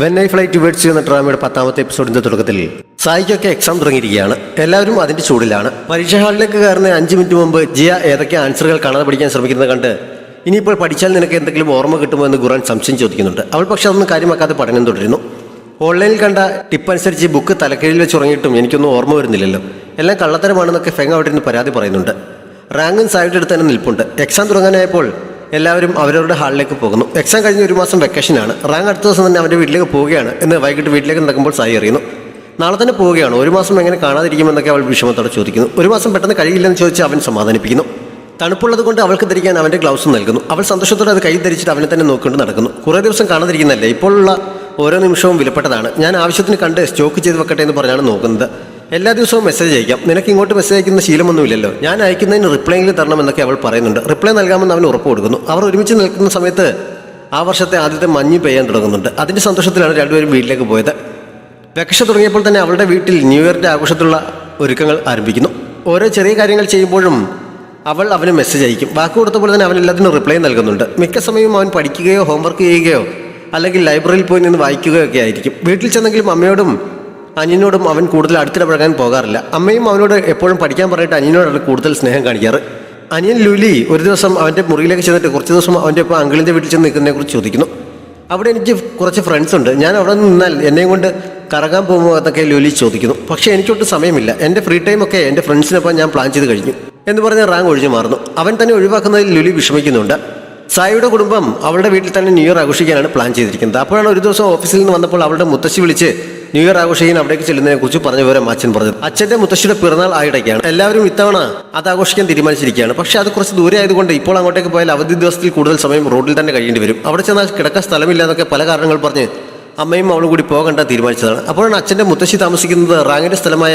When I fly towards U എന്ന ഡ്രാമയുടെ 10ാമത്തെ എപ്പിസോഡിന്റെ തുടക്കത്തിൽ സായിക്കൊക്കെ exam തുടങ്ങിയിരിക്കുകയാണ്. എല്ലാവരും അതിന്റെ ചൂടിലാണ്. പരീക്ഷാ ഹാളിലേക്ക് കയറുന്ന 5 മിനിറ്റ് മുമ്പ് ജിയ ഏതൊക്കെ ആൻസറുകൾ കാണാതെ പഠിക്കാൻ ശ്രമിക്കുന്നത് കണ്ട് ഇനിയിപ്പോൾ പഠിച്ചാൽ നിനക്ക് എന്തെങ്കിലും ഓർമ്മ കിട്ടുമോ എന്ന് ഖുറാൻ സംശയം ചോദിക്കുന്നുണ്ട്. അവൾ പക്ഷെ അതൊന്നും കാര്യമാക്കാതെ പഠനം തുടരുന്നു. ഓൺലൈനിൽ കണ്ട ടിപ്പ് അനുസരിച്ച് ബുക്ക് തലക്കീഴിൽ വെച്ച് ഉറങ്ങിയിട്ടും എനിക്കൊന്നും ഓർമ്മ വരുന്നില്ലല്ലോ, എല്ലാം കള്ളത്തരമാണെന്നൊക്കെ ഫെങ് അവിടെ നിന്ന് പരാതി പറയുന്നുണ്ട്. റാങ്കും സായിയുടെ അടുത്ത് തന്നെ നിൽപ്പുണ്ട്. എക്സാം തുടങ്ങാനായപ്പോൾ എല്ലാവരും അവരവരുടെ ഹാളിലേക്ക് പോകുന്നു. എക്സാം കഴിഞ്ഞ് 1 മാസം വെക്കേഷനാണ്. റാങ്ക് അടുത്ത ദിവസം തന്നെ അവൻ്റെ വീട്ടിലേക്ക് പോവുകയാണ് എന്ന് വൈകിട്ട് വീട്ടിലേക്ക് നടക്കുമ്പോൾ സായി അറിയുന്നു. നാളെ തന്നെ പോവുകയാണ്. 1 മാസം എങ്ങനെ കാണാതിരിക്കുമെന്നൊക്കെ അവൾ വിഷമത്തോടെ ചോദിക്കുന്നു. 1 മാസം പെട്ടെന്ന് കഴിയില്ലെന്ന് ചോദിച്ച് അവൻ സമാധാനിപ്പിക്കുന്നു. തണുപ്പുള്ളത് കൊണ്ട് അവൾക്ക് ധരിക്കാൻ അവൻ്റെ ഗ്ലൗസ് നൽകുന്നു. അവൾ സന്തോഷത്തോടെ അത് കൈ ധരിച്ചിട്ട് അവനെ തന്നെ നോക്കിക്കൊണ്ട് നടക്കുന്നു. കുറേ ദിവസം കാണാതിരിക്കുന്നതല്ലേ, ഇപ്പോഴുള്ള ഓരോ നിമിഷവും വിലപ്പെട്ടതാണ്. ഞാൻ ആവശ്യത്തിന് കണ്ട് സ്റ്റോക്ക് ചെയ്ത് വെക്കട്ടെ എന്ന് പറഞ്ഞാണ് നോക്കുന്നത്. എല്ലാ ദിവസവും മെസ്സേജ് അയക്കാം, നിനക്ക് ഇങ്ങോട്ട് മെസ്സേജ് അയക്കുന്ന ശീലമൊന്നുമില്ലല്ലോ, ഞാൻ അയക്കുന്നതിന് റിപ്ലൈയെങ്കിലും തരണമെന്നൊക്കെ അവൾ പറയുന്നുണ്ട്. റിപ്ലൈ നൽകാമെന്ന് അവന് ഉറപ്പ് കൊടുക്കുന്നു. അവർ ഒരുമിച്ച് നിൽക്കുന്ന സമയത്ത് ആ വർഷത്തെ ആദ്യത്തെ മഞ്ഞ് പെയ്യാൻ തുടങ്ങുന്നുണ്ട്. അതിൻ്റെ സന്തോഷത്തിലാണ് രണ്ടുപേരും വീട്ടിലേക്ക് പോയത്. വെക്കേഷൻ തുടങ്ങിയപ്പോൾ തന്നെ അവളുടെ വീട്ടിൽ ന്യൂ ഇയറിൻ്റെ ആഘോഷത്തിലുള്ള ഒരുക്കങ്ങൾ ആരംഭിക്കുന്നു. ഓരോ ചെറിയ കാര്യങ്ങൾ ചെയ്യുമ്പോഴും അവൾ അവന് മെസ്സേജ് അയക്കും. വാക്ക് കൊടുത്ത പോലെ തന്നെ അവൻ എല്ലാത്തിനും റിപ്ലൈ നൽകുന്നുണ്ട്. മിക്ക സമയവും അവൻ പഠിക്കുകയോ ഹോംവർക്ക് ചെയ്യുകയോ അല്ലെങ്കിൽ ലൈബ്രറിയിൽ പോയി നിന്ന് വായിക്കുകയോ ഒക്കെ ആയിരിക്കും. വീട്ടിൽ ചെന്നെങ്കിലും അമ്മയോടും അനിയനോടും അവൻ കൂടുതൽ അടുത്തിടപഴകാൻ പോകാറില്ല. അമ്മയും അവനോട് എപ്പോഴും പഠിക്കാൻ പറഞ്ഞിട്ട് അനിയനോടാണ് കൂടുതൽ സ്നേഹം കാണിക്കാറ്. അനിയൻ ലുലി ഒരു ദിവസം അവൻ്റെ മുറിയിലേക്ക് ചെന്നിട്ട് കുറച്ച് ദിവസം അവൻ്റെ ഇപ്പോൾ അങ്കിളിൻ്റെ വീട്ടിൽ ചെന്ന് നിൽക്കുന്നതിനെക്കുറിച്ച് ചോദിക്കുന്നു. അവിടെ എനിക്ക് കുറച്ച് ഫ്രണ്ട്സ് ഉണ്ട്, ഞാൻ അവിടെ നിന്നാൽ എന്നെയും കൊണ്ട് കറങ്ങാൻ പോകുമ്പോൾ എന്നൊക്കെ ലുലി ചോദിക്കുന്നു. പക്ഷേ എനിക്കൊട്ടും സമയമില്ല, എൻ്റെ ഫ്രീ ടൈമൊക്കെ എൻ്റെ ഫ്രണ്ട്സിനൊപ്പം ഞാൻ പ്ലാൻ ചെയ്ത് കഴിഞ്ഞു എന്ന് പറഞ്ഞ് റാങ്ക് ഒഴിഞ്ഞു മാറുന്നു. അവൻ തന്നെ ഒഴിവാക്കുന്നതിൽ ലുലി വിഷമിക്കുന്നുണ്ട്. സായിയുടെ കുടുംബം അവളുടെ വീട്ടിൽ തന്നെ ന്യൂ ഇയർ ആഘോഷിക്കാനാണ് പ്ലാൻ ചെയ്തിരിക്കുന്നത്. അപ്പോഴാണ് ഒരു ദിവസം ഓഫീസിൽ നിന്ന് വന്നപ്പോൾ അവളുടെ മുത്തശ്ശി വിളിച്ച് ന്യൂ ഇയർ ആഘോഷിക്കാൻ അവിടേക്ക് ചെല്ലുന്നതിനെക്കുറിച്ച് പറഞ്ഞ വിവരം അച്ഛൻ പറഞ്ഞത്. അച്ഛൻ്റെ മുത്തശ്ശിയുടെ പിറന്നാൾ ആയിടയ്ക്കാണ്. എല്ലാവരും ഇത്തവണ അത് ആഘോഷിക്കാൻ തീരുമാനിച്ചിരിക്കുകയാണ്. പക്ഷേ അത് കുറച്ച് ദൂരെ ആയതുകൊണ്ട് ഇപ്പോൾ അങ്ങോട്ടേക്ക് പോയാൽ അവധി ദിവസത്തിൽ കൂടുതൽ സമയം റോഡിൽ തന്നെ കഴിയേണ്ടി വരും. അവിടെ ചെന്നാൽ കിടക്കാൻ സ്ഥലമില്ല എന്നൊക്കെ പല കാരണങ്ങൾ പറഞ്ഞ് അമ്മയും അവളും കൂടി പോകണ്ട തീരുമാനിച്ചതാണ്. അപ്പോഴാണ് അച്ഛൻ്റെ മുത്തശ്ശി താമസിക്കുന്നത് റാങ്കിൻ്റെ സ്ഥലമായ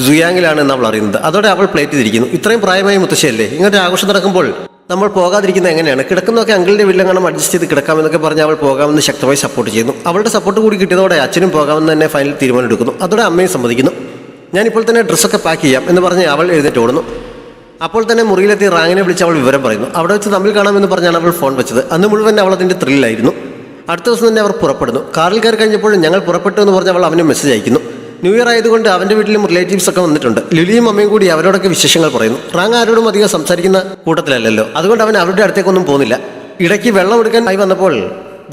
സുയാങ്ങിലാണ് എന്ന് അവൾ അറിയുന്നത്. അതോടെ അവൾ പ്ലേറ്റ് തിരിക്കുന്നു. ഇത്രയും പ്രായമായ മുത്തശ്ശിയല്ലേ, ഇങ്ങനത്തെ ആഘോഷം നടക്കുമ്പോൾ നമ്മൾ പോകാതിരിക്കുന്നത് എങ്ങനെയാണ്? കിടക്കുന്നതൊക്കെ അങ്കിളിൻ്റെ വീട്ടിലെങ്ങാനും അഡ്ജസ്റ്റ് ചെയ്ത് കിടക്കാമെന്നൊക്കെ പറഞ്ഞ് അവൾ പോകാമെന്ന് ശക്തമായി സപ്പോർട്ട് ചെയ്യുന്നു. അവളുടെ സപ്പോർട്ട് കൂടി കിട്ടിയതോടെ അച്ഛനും പോകാമെന്ന് തന്നെ ഫൈനൽ തീരുമാനം എടുക്കുന്നു. അതോടെ അമ്മയും സമ്മതിക്കുന്നു. ഞാനിപ്പോൾ തന്നെ ഡ്രസ്സൊക്കെ പാക്ക് ചെയ്യാം എന്ന് പറഞ്ഞ് അവൾ എഴുന്നേറ്റ് ഓടുന്നു. അപ്പോൾ തന്നെ മുറിയിലെത്തി റാങ്കിനെ വിളിച്ച് അവൾ വിവരം പറയുന്നു. അവിടെ വെച്ച് തമ്മിൽ കാണാമെന്ന് പറഞ്ഞാണ് അവൾ ഫോൺ വെച്ചത്. അന്ന് മുഴുവൻ അവൾ അതിൻ്റെ ത്രില്ലായിരുന്നു. അടുത്ത ദിവസം തന്നെ അവർ പുറപ്പെടുന്നു. കാറിൽ കയറി കഴിഞ്ഞപ്പോൾ ഞങ്ങൾ പുറപ്പെട്ടു എന്ന് പറഞ്ഞ് അവൾ അവന് മെസ്സേജ് അയക്കുന്നു. ന്യൂ ഇയർ ആയതുകൊണ്ട് അവൻ്റെ വീട്ടിലും റിലേറ്റീവ്സ് ഒക്കെ വന്നിട്ടുണ്ട്. ലുലിയും അമ്മയും കൂടി അവരോടൊക്കെ വിശേഷങ്ങൾ പറയുന്നു. റാങ് ആരോടും അധികം സംസാരിക്കുന്ന കൂട്ടത്തിലല്ലല്ലോ, അതുകൊണ്ട് അവൻ അവരുടെ അടുത്തേക്കൊന്നും പോകുന്നില്ല. ഇടയ്ക്ക് വെള്ളം എടുക്കാൻ ആയി വന്നപ്പോൾ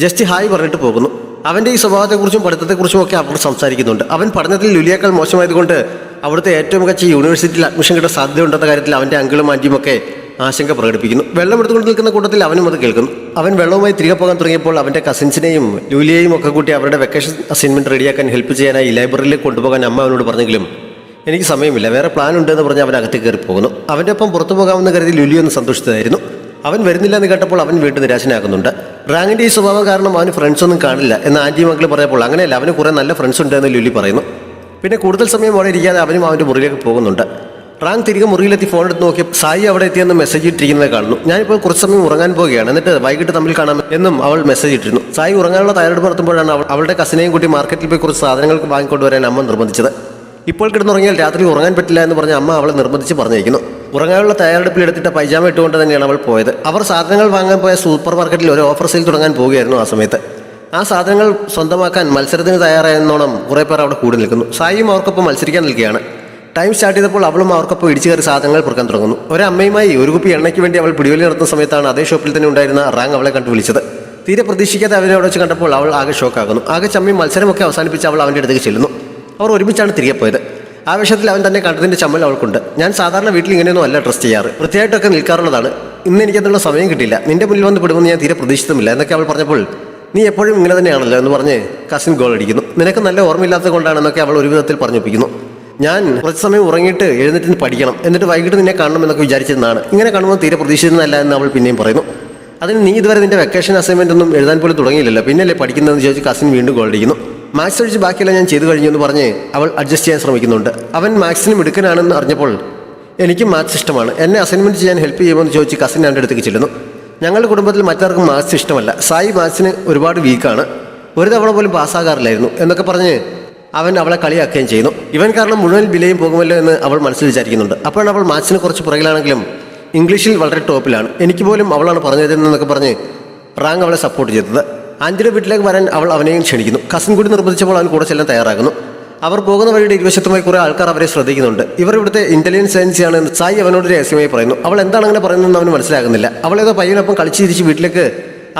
ജസ്റ്റ് ഹായ് പറഞ്ഞിട്ട് പോകുന്നു. അവൻ്റെ ഈ സ്വഭാവത്തെക്കുറിച്ചും പഠിത്തത്തെക്കുറിച്ചും ഒക്കെ അവർ സംസാരിക്കുന്നുണ്ട്. അവൻ പഠനത്തിൽ ലുലിയേക്കാൾ മോശമായതുകൊണ്ട് അവിടുത്തെ ഏറ്റവും മികച്ച യൂണിവേഴ്സിറ്റിയിൽ അഡ്മിഷൻ കിട്ടാൻ സാധ്യതയുണ്ടെന്ന കാര്യത്തിൽ അവൻ്റെ അങ്കിളും ആൻറ്റിയും ഒക്കെ ആശങ്ക പ്രകടിപ്പിക്കുന്നു. വെള്ളം എടുത്തുകൊണ്ട് നിൽക്കുന്ന കൂട്ടത്തിൽ അവനും അത് കേൾക്കുന്നു. അവൻ വെള്ളവുമായി തിരികെ പോകാൻ തുടങ്ങിയപ്പോൾ അവൻ്റെ കസിൻസിനെയും ലൂലിയെയും ഒക്കെ കൂട്ടി അവരുടെ വെക്കേഷൻ അസൈൻമെൻറ്റ് റെഡിയാക്കാൻ ഹെൽപ്പ് ചെയ്യാനായി ലൈബ്രറിയിലേക്ക് കൊണ്ടുപോകാൻ അമ്മ അവനോട് പറഞ്ഞെങ്കിലും എനിക്ക് സമയമില്ല, വേറെ പ്ലാൻ ഉണ്ടെന്ന് പറഞ്ഞ് അവൻ അകത്തേക്ക് കയറി പോകുന്നു. അവൻ്റെ ഒപ്പം പുറത്തു പോകാമെന്ന് കരുതി ലുലി ഒന്ന് സന്തോഷിച്ചതായിരുന്നു. അവൻ വരുന്നില്ല എന്ന് കേട്ടപ്പോൾ അവൻ വീണ്ടും നിരാശനാകുന്നുണ്ട്. റാങ്കിൻ്റെ ഈ സ്വഭാവം കാരണം അവന് ഫ്രണ്ട്സൊന്നും കാണില്ല എന്ന് ആൻറ്റി മക്കൾ പറഞ്ഞപ്പോൾ അങ്ങനെയല്ല, അവന് കുറേ നല്ല ഫ്രണ്ട്സ് ഉണ്ട് എന്ന് ലുലി പറയുന്നു. പിന്നെ കൂടുതൽ സമയം അവിടെ ഇരിക്കാതെ അവനും അവൻ്റെ മുറിയിലേക്ക് പോകുന്നുണ്ട്. റാങ്ക് തിരികെ മുറിയിലെത്തി ഫോൺ എടുത്ത് നോക്കി സായി അവിടെ എത്തിയെന്ന് മെസ്സേജ് ഇട്ടിരിക്കുന്നത് കാണുന്നു. ഞാനിപ്പോൾ കുറച്ച് സമയം ഉറങ്ങാൻ പോവുകയാണ്, എന്നിട്ട് വൈകിട്ട് തമ്മിൽ കാണാം എന്നും അവൾ മെസ്സേജ് ഇട്ടിരുന്നു. സായി ഉറങ്ങാനുള്ള തയ്യാറെടുപ്പ് നടത്തുമ്പോഴാണ് അവളുടെ കസിനെയും കൂട്ടി മാർക്കറ്റിൽ പോയി കുറച്ച് സാധനങ്ങൾ വാങ്ങിക്കൊണ്ടുവരാൻ അമ്മ നിർബന്ധിച്ചത്. ഇപ്പോൾ കിടന്നുറങ്ങിയാൽ രാത്രി ഉറങ്ങാൻ പറ്റില്ല എന്ന് പറഞ്ഞ് അമ്മ അവളെ നിർബന്ധിച്ച് പറഞ്ഞിരിക്കുന്നു. ഉറങ്ങാനുള്ള തയ്യാറെടുപ്പിൽ എടുത്തിട്ട് പൈജാമ ഇട്ടുകൊണ്ട് തന്നെയാണ് അവൾ പോയത്. അവർ സാധനങ്ങൾ വാങ്ങാൻ പോയ സൂപ്പർ മാർക്കറ്റിൽ ഒരു ഓഫർ സെയിൽ തുടങ്ങാൻ പോവുകയായിരുന്നു. ആ സമയത്ത് ആ സാധനങ്ങൾ സ്വന്തമാക്കാൻ മത്സരത്തിന് തയ്യാറായെന്നോണം കുറേ പേർ അവിടെ കൂടി നിൽക്കുന്നു. സായിയും അവർക്കൊപ്പം മത്സരിക്കാൻ നിൽക്കുകയാണ്. ടൈം സ്റ്റാർട്ട് ചെയ്തപ്പോൾ അവളും അവർക്കൊപ്പം ഇടിച്ചു കയറി സാധനങ്ങൾ പെറുക്കാൻ തുടങ്ങുന്നു. ഒരമ്മയുമായി ഒരു കുപ്പി എണ്ണയ്ക്ക് വേണ്ടി അവൾ പിടിവലി നടത്തുന്ന സമയത്താണ് അതേ ഷോപ്പിൽ തന്നെ ഉണ്ടായിരുന്ന റാങ് അവളെ കണ്ടു വിളിച്ചത്. തീരെ പ്രതീക്ഷിക്കാതെ അവനെ അവിടെ വെച്ച് കണ്ടപ്പോൾ അവൾ ആകെ ഷോക്കാകുന്നു. ആകെ ചമ്മി മത്സരമൊക്കെ അവസാനിപ്പിച്ച് അവൾ അവൻ്റെ അടുത്തേക്ക് ചെല്ലുന്നു. അവർ ഒരുമിച്ചാണ് തിരികെ പോയത്. ആവേശത്തിൽ അവൻ തന്നെ കണ്ടതിൻ്റെ ചമ്മൽ അവൾക്കുണ്ട്. ഞാൻ സാധാരണ വീട്ടിൽ ഇങ്ങനെയൊന്നും അല്ല ഡ്രസ് ചെയ്യാറ്, വൃത്തിയായിട്ടൊക്കെ നിൽക്കാറുള്ളതാണ്. ഇന്ന് എനിക്കതിനുള്ള സമയം കിട്ടിയില്ല, നിന്റെ മുന്നിൽ വന്ന് പെടുമെന്ന് ഞാൻ തീരെ പ്രതീക്ഷിച്ചുമില്ല എന്നൊക്കെ അവൾ പറഞ്ഞപ്പോൾ നീ എപ്പോഴും ഇങ്ങനെ തന്നെയാണല്ലോ എന്ന് പറഞ്ഞ് കസിൻ ഗോൾ അടിക്കുന്നു. നിനക്ക് നല്ല ഓർമ്മയില്ലാത്തത് കൊണ്ടാണെന്നൊക്കെ അവൾ ഒരു വിധത്തിൽ പറഞ്ഞൊപ്പിക്കുന്നു. ഞാൻ കുറച്ച് സമയം ഉറങ്ങിയിട്ട് എഴുന്നേറ്റ് പഠിക്കണം, എന്നിട്ട് വൈകിട്ട് നിന്നെ കാണണം എന്നൊക്കെ വിചാരിച്ചിരുന്നതാണ്. ഇങ്ങനെ കാണുമ്പോൾ തീരെ പ്രതീക്ഷിച്ചിരുന്നല്ല എന്ന് അവൾ പിന്നെയും പറയുന്നു. അതിന് നീ ഇതുവരെ നിന്റെ വെക്കേഷൻ അസൈൻമെൻ്റ് ഒന്നും എഴുതാൻ പോലും തുടങ്ങിയില്ലല്ലോ, പിന്നല്ലേ പഠിക്കുന്നതെന്ന് ചോദിച്ച് കസിൻ വീണ്ടും ഗോൾ അടിക്കുന്നു. മാത്സ് ഒഴിച്ച് ബാക്കിയെല്ലാം ഞാൻ ചെയ്തു കഴിഞ്ഞു എന്ന് പറഞ്ഞ് അവൾ അഡ്ജസ്റ്റ് ചെയ്യാൻ ശ്രമിക്കുന്നുണ്ട്. അവൻ മാത്സിന് മിടുക്കനാണെന്ന് അറിഞ്ഞപ്പോൾ എനിക്കും മാത്സ് ഇഷ്ടമാണ്, എന്നെ അസൈൻമെൻറ്റ് ചെയ്യാൻ ഹെൽപ്പ് ചെയ്യുമെന്ന് ചോദിച്ച് കസിൻ എൻ്റെ അടുത്തേക്ക് ചെല്ലുന്നു. ഞങ്ങളുടെ കുടുംബത്തിൽ മറ്റാർക്കും മാത്സ് ഇഷ്ടമല്ല, സായി മാത്സിന് ഒരുപാട് വീക്കാണ്, ഒരു തവണ പോലും പാസ്സാകാറില്ലായിരുന്നു എന്നൊക്കെ പറഞ്ഞ് അവൻ അവളെ കളിയാക്കുകയും ചെയ്യുന്നു. ഇവൻ കാരണം മുഴുവൻ വിലയും പോകുമല്ലോ എന്ന് അവൾ മനസ്സിൽ വിചാരിക്കുന്നുണ്ട്. അപ്പോഴാണ് അവൾ മാത്സിന് കുറച്ച് പുറകിലാണെങ്കിലും ഇംഗ്ലീഷിൽ വളരെ ടോപ്പിലാണ്. എനിക്ക് പോലും അവളാണ് പറഞ്ഞു തരുന്നതെന്നൊക്കെ പറഞ്ഞ് റാങ് അവളെ സപ്പോർട്ട് ചെയ്തത്. ആൻറ്റിയുടെ വീട്ടിലേക്ക് വരാൻ അവൾ അവനെയും ക്ഷണിക്കുന്നു. കസിൻ കൂടി നിർബന്ധിച്ചപ്പോൾ അവൻ കൂടെ ചെല്ലാൻ തയ്യാറാകുന്നു. അവർ പോകുന്ന വഴിയുടെ ഇരുവശത്തുമായി കുറേ ആൾക്കാർ അവരെ ശ്രദ്ധിക്കുന്നുണ്ട്. ഇവർ ഇവിടുത്തെ ഇന്റലിജൻസ് ഏജൻസിയാണ് എന്ന് സായി അവനോട് രഹസ്യമായി പറയുന്നു. അവൾ എന്താണ് അങ്ങനെ പറയുന്നതെന്ന് അവന് മനസ്സിലാകുന്നില്ല. അവളേതോ പയ്യനൊപ്പം കളിച്ച് തിരിച്ച് വീട്ടിലേക്ക്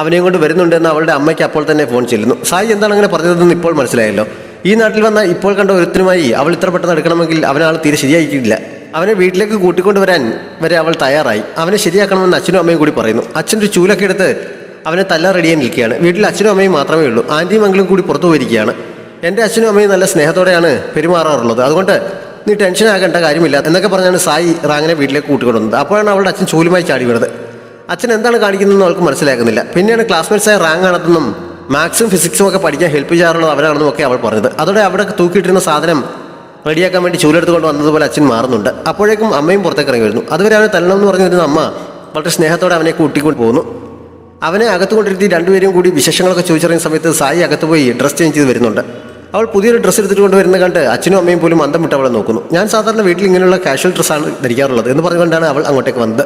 അവനെയും കൊണ്ട് വരുന്നുണ്ടെന്ന് അവളുടെ അമ്മയ്ക്ക് അപ്പോൾ തന്നെ ഫോൺ ചെല്ലുന്നു. സായി എന്താണ് അങ്ങനെ പറഞ്ഞതെന്ന് ഇപ്പോൾ മനസ്സിലായല്ലോ. ഈ നാട്ടിൽ വന്ന ഇപ്പോൾ കണ്ട ഒരുത്തനുമായി അവൾ ഇത്ര പെട്ടെന്ന് എടുക്കണമെങ്കിൽ അവനാൾ തീരെ ശരിയായിട്ടില്ല. അവനെ വീട്ടിലേക്ക് കൂട്ടിക്കൊണ്ടുവരാൻ വരെ അവൾ തയ്യാറായി. അവനെ ശരിയാക്കണമെന്ന് അച്ഛനും അമ്മയും കൂടി പറയുന്നു. അച്ഛൻ്റെ ഒരു ചൂലൊക്കെ എടുത്ത് അവനെ തല്ലാൻ റെഡിയായി നിൽക്കുകയാണ്. വീട്ടിൽ അച്ഛനും അമ്മയും മാത്രമേ ഉള്ളൂ. ആൻറ്റിയും അങ്കിളും കൂടി പുറത്തു പോയിരിക്കുകയാണ്. എൻ്റെ അച്ഛനും അമ്മയും നല്ല സ്നേഹത്തോടെയാണ് പെരുമാറാറുള്ളത്, അതുകൊണ്ട് നീ ടെൻഷൻ ആകേണ്ട കാര്യമില്ല എന്നൊക്കെ പറഞ്ഞാണ് സായി റാങ്ങിനെ വീട്ടിലേക്ക് കൂട്ടിക്കൊണ്ടുവന്നത്. അപ്പോഴാണ് അവളുടെ അച്ഛൻ ചൂലുമായി ചാടി വീണത്. അച്ഛൻ എന്താണ് കാണിക്കുന്നതെന്ന് അവൾക്ക് മനസ്സിലാക്കുന്നില്ല. പിന്നെയാണ് ക്ലാസ്മേറ്റ്സായ റാങ്ക് ആണെന്നും മാത്സും ഫിസിക്സും ഒക്കെ പഠിക്കാൻ ഹെൽപ്പ് ചെയ്യാറുള്ളത് അവരാണെന്നും ഒക്കെ അവൾ പറഞ്ഞത്. അതോടെ അവിടെ തൂക്കിയിട്ടിരുന്ന സാധനം റെഡിയാക്കാൻ വേണ്ടി ചൂലെടുത്തുകൊണ്ട് വന്നതുപോലെ അച്ഛൻ മാറുന്നുണ്ട്. അപ്പോഴേക്കും അമ്മയും പുറത്തേക്ക് ഇറങ്ങി വരുന്നു. അതുവരെ അവനെ തല്ലണമെന്ന് പറഞ്ഞിരുന്ന അമ്മ വളരെ സ്നേഹത്തോടെ അവനെ കൂട്ടിക്കൊണ്ട് പോകുന്നു. അവനെ അകത്തുകൊണ്ടിരുത്തി രണ്ടുപേരും കൂടി വിശേഷങ്ങളൊക്കെ ചോദിച്ചറിയുന്ന സമയത്ത് സായി അകത്ത് പോയി ഡ്രസ് ചേഞ്ച് ചെയ്ത് വരുന്നുണ്ട്. അവൾ പുതിയൊരു ഡ്രസ്സ് എടുത്തിട്ട് കൊണ്ടുവരുന്ന കണ്ട് അച്ഛനും അമ്മയും പോലും അന്തം വിട്ട് അവളെ നോക്കുന്നു. ഞാൻ സാധാരണ വീട്ടിൽ ഇങ്ങനെയുള്ള കാഷ്വൽ ഡ്രസ്സാണ് ധരിക്കാറുള്ളത് എന്ന് പറഞ്ഞുകൊണ്ടാണ് അവൾ അങ്ങോട്ടേക്ക് വന്നത്.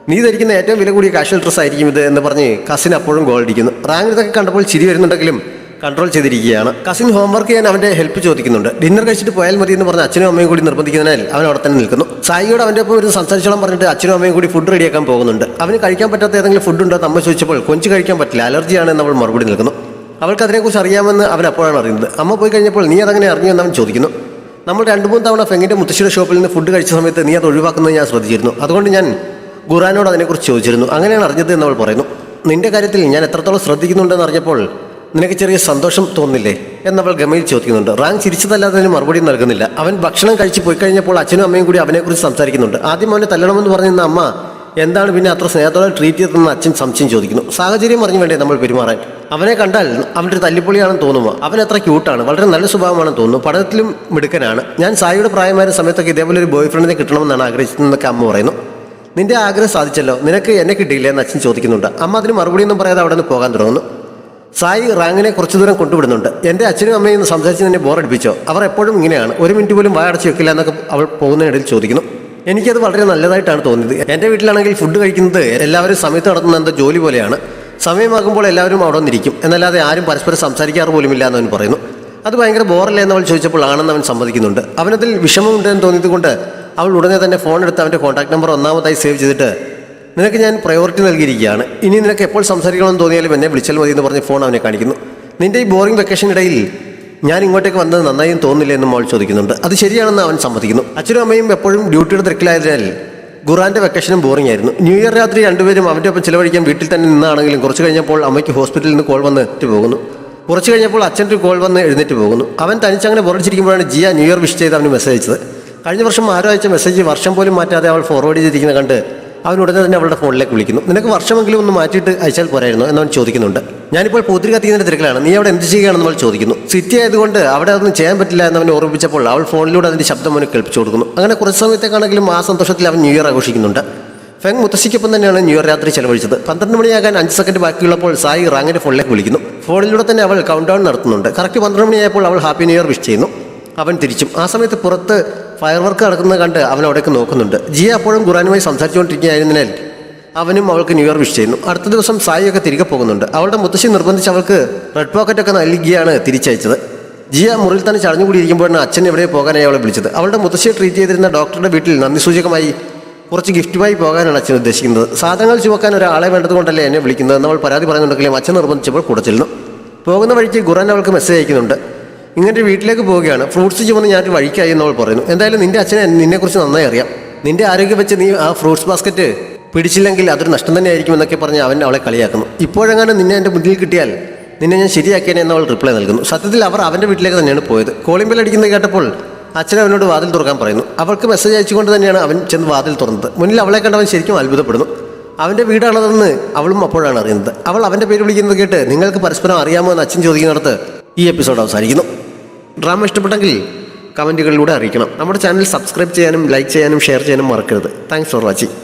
നീ ധരിക്കുന്ന ഏറ്റവും വില കൂടിയ കാഷ്വൽ ഡ്രസ്സ് ആയിരിക്കും ഇത് എന്ന് പറഞ്ഞ് കസിൻ അപ്പോഴും ഗോളടിക്കുന്നു. റാങ്ക് ഇതൊക്കെ കണ്ടപ്പോൾ ചിരി വരുന്നുണ്ടെങ്കിലും കൺട്രോൾ ചെയ്തിരിക്കുകയാണ്. കസിൻ ഹോംവർക്ക് ചെയ്യാൻ അവൻ്റെ ഹെൽപ്പ് ചോദിക്കുന്നുണ്ട്. ഡിന്നർ കഴിച്ചിട്ട് പോയാൽ മതി എന്ന് പറഞ്ഞ് അച്ഛനും അമ്മയും കൂടി നിർബന്ധിക്കുന്നതിനാൽ അവൻ അവിടെ തന്നെ നിൽക്കുന്നു. സായിയോട് അവൻ്റെ ഒപ്പം ഒരു സംസാരിച്ചോളം പറഞ്ഞിട്ട് അച്ഛനും അമ്മയും കൂടി ഫുഡ് റെഡിയാക്കാൻ പോകുന്നുണ്ട്. അവന് കഴിക്കാൻ പറ്റാത്ത ഏതെങ്കിലും ഫുഡ് ഉണ്ടോ എന്ന് അമ്മ ചോദിച്ചപ്പോൾ കൊഞ്ച് കഴിക്കാൻ പറ്റില്ല, അലർജിയാണ് എന്ന് അവൾ മറുപടി നൽകുന്നു. അവൾക്ക് അതിനെക്കുറിച്ച് അറിയാമെന്ന് അവൻ അപ്പോഴാണ് അറിയുന്നത്. അമ്മ പോയി കഴിഞ്ഞപ്പോൾ നീ അതങ്ങനെ അറിഞ്ഞു എന്ന് അവൻ ചോദിക്കുന്നു. നമ്മൾ 2-3 തവണ ഫെങ്ങിൻ്റെ മുത്തശ്ശിയുടെ ഷോപ്പിൽ നിന്ന് ഫുഡ് കഴിച്ച സമയത്ത് നീ അത് ഒഴിവാക്കുന്നത് ഞാൻ ശ്രദ്ധിച്ചിരുന്നു. അതുകൊണ്ട് ഞാൻ ഖുറാനോട് അതിനെക്കുറിച്ച് ചോദിച്ചിരുന്നു. അങ്ങനെയാണ് അറിഞ്ഞത് എന്നവൾ പറയുന്നു. നിന്റെ കാര്യത്തിൽ ഞാൻ എത്രത്തോളം ശ്രദ്ധിക്കുന്നുണ്ടെന്ന് അറിഞ്ഞപ്പോൾ നിനക്ക് ചെറിയ സന്തോഷം തോന്നില്ലേ എന്നവൾ ഗമയിൽ ചോദിക്കുന്നുണ്ട്. റാങ്ക് ചിരിച്ചതല്ലാതെ അതിന് മറുപടി നൽകുന്നില്ല. അവൻ ഭക്ഷണം കഴിച്ച് പോയി കഴിഞ്ഞപ്പോൾ അച്ഛനും അമ്മയും കൂടി അവനെക്കുറിച്ച് സംസാരിക്കുന്നുണ്ട്. ആദ്യം അവനെ തല്ലണമെന്ന് പറഞ്ഞിരുന്ന അമ്മ എന്താണ് പിന്നെ അത്ര സ്നേഹത്തോടെ ട്രീറ്റ് ചെയ്തതെന്ന് അച്ഛൻ സംശയം ചോദിക്കുന്നു. സാഹചര്യം അറിഞ്ഞു വേണ്ടേ നമ്മൾ പെരുമാറാൻ. അവനെ കണ്ടാൽ അവൻ്റെ ഒരു തല്ലിപ്പൊളിയാണെന്ന് തോന്നുമോ? അവൻ അത്ര ക്യൂട്ടാണ്, വളരെ നല്ല സ്വഭാവമാണെന്ന് തോന്നുന്നു, പഠനത്തിലും മിടുക്കനാണ്. ഞാൻ സായിയുടെ പ്രായമായ സമയത്തൊക്കെ ഇതേപോലെ ഒരു ബോയ് ഫ്രണ്ടിനെ കിട്ടണമെന്നാണ് ആഗ്രഹിച്ചതെന്നൊക്കെ അമ്മ പറയുന്നു. നിന്റെ ആഗ്രഹം സാധിച്ചല്ലോ, നിനക്ക് എന്നെ കിട്ടിയില്ല എന്ന് അച്ഛൻ ചോദിക്കുന്നുണ്ട്. അമ്മ അതിന് മറുപടിയൊന്നും പറയാതെ അവിടെ നിന്ന് പോകാൻ തുടങ്ങുന്നു. സായി റാങ്ങിനെ കുറച്ചു ദൂരം കൊണ്ടുവിടുന്നുണ്ട്. എൻ്റെ അച്ഛനും അമ്മയും സംസാരിച്ച് നിന്നെ ബോറടിപ്പിച്ചോ? അവർ എപ്പോഴും ഇങ്ങനെയാണ്, ഒരു മിനിറ്റ് പോലും വായടച്ച് വെക്കില്ല എന്നൊക്കെ അവൾ പോകുന്നതിനിടയിൽ ചോദിക്കുന്നു. എനിക്കത് വളരെ നല്ലതായിട്ടാണ് തോന്നിയത്. എൻ്റെ വീട്ടിലാണെങ്കിൽ ഫുഡ് കഴിക്കുന്നത് എല്ലാവരും സമയത്ത് നടത്തുന്ന എന്തോ ജോലി പോലെയാണ്. സമയമാകുമ്പോൾ എല്ലാവരും അവിടെ വന്നിരിക്കും, എന്നല്ലാതെ ആരും പരസ്പരം സംസാരിക്കാറ് പോലുമില്ല എന്നവൻ പറയുന്നു. അത് ഭയങ്കര ബോറല്ലേ എന്നവൾ ചോദിച്ചപ്പോൾ ആണെന്ന് അവൻ സമ്മതിക്കുന്നുണ്ട്. അവനതിൽ വിഷമമുണ്ടെന്ന് തോന്നിയത് കൊണ്ട് അവൾ ഉടനെ തന്നെ ഫോൺ എടുത്ത് അവൻ്റെ കോൺടാക്ട് നമ്പർ ഒന്നാമതായി സേവ് ചെയ്തിട്ട് നിനക്ക് ഞാൻ പ്രയോറിറ്റി നൽകിയിരിക്കുകയാണ്, ഇനി നിനക്ക് എപ്പോൾ സംസാരിക്കണമെന്ന് തോന്നിയാലും എന്നെ വിളിച്ചാൽ മതി എന്ന് പറഞ്ഞ് ഫോൺ അവനെ കാണിക്കുന്നു. നിൻ്റെ ഈ ബോറിംഗ് വെക്കേഷനിടയിൽ ഞാൻ ഇങ്ങോട്ടേക്ക് വന്നത് നന്നായും തോന്നില്ല എന്നും അവൾ ചോദിക്കുന്നുണ്ട്. അത് ശരിയാണെന്ന് അവൻ സമ്മതിക്കുന്നു. അച്ഛനും അമ്മയും എപ്പോഴും ഡ്യൂട്ടിയുടെ തിരക്കിലായതിനാൽ ഖുറാൻ്റെ വെക്കേഷനും ബോറിംഗ് ആയിരുന്നു. ന്യൂ ഇയർ രാത്രി രണ്ടുപേരും അവൻ്റെ ഒപ്പം ചിലവഴിക്കാൻ വീട്ടിൽ തന്നെ നിന്നാണെങ്കിലും കുറച്ച് കഴിഞ്ഞപ്പോൾ അമ്മയ്ക്ക് ഹോസ്പിറ്റലിൽ നിന്ന് കോൾ വന്നിട്ട് പോകുന്നു. കുറച്ച് കഴിഞ്ഞപ്പോൾ അച്ഛൻ്റെ ഒരു കോൾ വന്ന് എഴുന്നേറ്റ് പോകുന്നു. അവൻ തനിച്ചങ്ങനെ ബോറടിച്ചിരിക്കുമ്പോഴാണ് ജിയ ന്യൂ ഇയർ വിഷ് ചെയ്ത് അവന് മെസ്സേജ് അയച്ചത്. കഴിഞ്ഞ വർഷം ആരോ അയച്ച മെസ്സേജ് വർഷം പോലും മാറ്റാതെ അവൾ ഫോർവേഡ് ചെയ്തിരിക്കുന്നത് കണ്ട് അവൻ ഉടനെ തന്നെ അവളുടെ ഫോണിലേക്ക് വിളിക്കുന്നു. നിനക്ക് വർഷമെങ്കിലും ഒന്ന് മാറ്റിയിട്ട് അയച്ചാൽ പോരായിരുന്നു എന്നവൻ ചോദിക്കുന്നുണ്ട്. ഞാനിപ്പോൾ പൂത്തിരി കത്തിക്കുന്നതിൻ്റെ തിരക്കിലാണ്, നീ അവിടെ എന്ത് ചെയ്യുകയാണെന്ന് അവൾ ചോദിക്കുന്നു. സിറ്റി ആയതുകൊണ്ട് അവിടെ അതൊന്നും ചെയ്യാൻ പറ്റില്ല എന്നവൻ ഓർമ്മിപ്പിച്ചപ്പോൾ അവൾ ഫോണിലൂടെ അതിൻ്റെ ശബ്ദം അവന് കേൾപ്പിച്ചു കൊടുക്കുന്നു. അങ്ങനെ കുറച്ച് സമയത്തേക്കാണെങ്കിലും ആ സന്തോഷത്തിൽ അവൻ ന്യൂ ഇയർ ആഘോഷിക്കുന്നുണ്ട്. ഫെങ് മുത്തശ്ശിക്കൊപ്പം തന്നെയാണ് ന്യൂ ഇയർ രാത്രി ചെലവഴിച്ചത്. 12 മണിയാകാൻ 5 സെക്കൻഡ് ബാക്കിയുള്ളപ്പോൾ സായി റാങ്ങിൻ്റെ ഫോണിലേക്ക് വിളിക്കുന്നു. ഫോണിലൂടെ തന്നെ അവൾ കൗണ്ട് ഡൗൺ നടത്തുന്നുണ്ട്. കറക്റ്റ് 12 മണിയായപ്പോൾ അവൾ ഹാപ്പി ന്യൂ ഇയർ വിഷ് ചെയ്യുന്നു. അവൻ തിരിച്ചും. ആ സമയത്ത് പുറത്ത് ഫയർ വർക്ക് നടക്കുന്നത് കണ്ട് അവൻ അവിടേക്ക് നോക്കുന്നുണ്ട്. ജിയ അപ്പോഴും ഖുറാനുമായി സംസാരിച്ചുകൊണ്ടിരിക്കുകയായിരുന്നതിനാൽ അവനും അവൾക്ക് ന്യൂ ഇയർ വിഷ് ചെയ്യുന്നു. അടുത്ത ദിവസം സായിയൊക്കെ തിരികെ പോകുന്നുണ്ട്. അവളുടെ മുത്തശ്ശി നിർബന്ധിച്ച് അവൾക്ക് റെഡ് പോക്കറ്റൊക്കെ നൽകിയാണ് തിരിച്ചയച്ചത്. ജിയ മുറിയിൽ തന്നെ ചടഞ്ഞുകൂടിയിരിക്കുമ്പോഴാണ് അച്ഛൻ എവിടെ പോകാനായി അവളെ വിളിച്ചത്. അവളുടെ മുത്തശ്ശിയെ ട്രീറ്റ് ചെയ്തിരുന്ന ഡോക്ടറുടെ വീട്ടിൽ നന്ദി സൂചകമായി കുറച്ച് ഗിഫ്റ്റുമായി പോകാനാണ് അച്ഛൻ ഉദ്ദേശിക്കുന്നത്. സാധനങ്ങൾ ചുവക്കാൻ ഒരാളെ വേണ്ടതുകൊണ്ടല്ലേ എന്നെ വിളിക്കുന്നത് എന്ന് അവൾ പരാതി പറയുന്നുണ്ടെങ്കിലും അച്ഛൻ നിർബന്ധിച്ചപ്പോൾ കൂടെ ചെല്ലുന്നു. പോകുന്ന വഴിക്ക് ഖുറാൻ അവൾക്ക് മെസ്സേജ് അയക്കുന്നുണ്ട്. ഇങ്ങനെ വീട്ടിലേക്ക് പോവുകയാണ്, ഫ്രൂട്ട്സ് ചുമന്ന് ഞാനൊരു വഴിക്കായി എന്നവൾ പറയുന്നു. എന്തായാലും നിന്റെ അച്ഛനെ നിന്നെക്കുറിച്ച് നന്നായി അറിയാം. നിന്റെ ആരോഗ്യം വെച്ച് നീ ആ ഫ്രൂട്ട്സ് ബാസ്ക്കറ്റ് പിടിച്ചില്ലെങ്കിൽ അതൊരു നഷ്ടം തന്നെ ആയിരിക്കും എന്നൊക്കെ പറഞ്ഞ് അവൻ അവളെ കളിയാക്കുന്നു. ഇപ്പോഴെങ്ങാനും നിന്നെ എൻ്റെ മുന്നിൽ കിട്ടിയാൽ നിന്നെ ഞാൻ ശരിയാക്കിയേനെ എന്നവൾ റിപ്ലൈ നൽകുന്നു. സത്യത്തിൽ അവർ അവൻ്റെ വീട്ടിലേക്ക് തന്നെയാണ് പോയത്. കോളിംഗ് ബെൽ അടിക്കുന്നത് കേട്ടപ്പോൾ അച്ഛൻ അവനോട് വാതിൽ തുറക്കാൻ പറയുന്നു. അവൾക്ക് മെസ്സേജ് അയച്ചുകൊണ്ട് തന്നെയാണ് അവൻ ചെന്ന് വാതിൽ തുറന്നത്. മുന്നിൽ അവളെ കണ്ടവൻ ശരിക്കും അത്ഭുതപ്പെടുന്നു. അവൻ്റെ വീടാണതെന്ന് അവളും അപ്പോഴാണ് അറിയുന്നത്. അവൾ അവൻ്റെ പേര് വിളിക്കുന്നത് കേട്ട് നിങ്ങൾക്ക് പരസ്പരം അറിയാമോ എന്ന് അച്ഛൻ ചോദിക്കുന്നിടത്ത് ഈ എപ്പിസോഡ് അവസാനിക്കുന്നു. ഡ്രാമ ഇഷ്ടപ്പെട്ടെങ്കിൽ കമൻറ്റുകളിലൂടെ അറിയിക്കണം. നമ്മുടെ ചാനൽ സബ്സ്ക്രൈബ് ചെയ്യാനും ലൈക്ക് ചെയ്യാനും ഷെയർ ചെയ്യാനും മറക്കരുത്. Thanks for watching.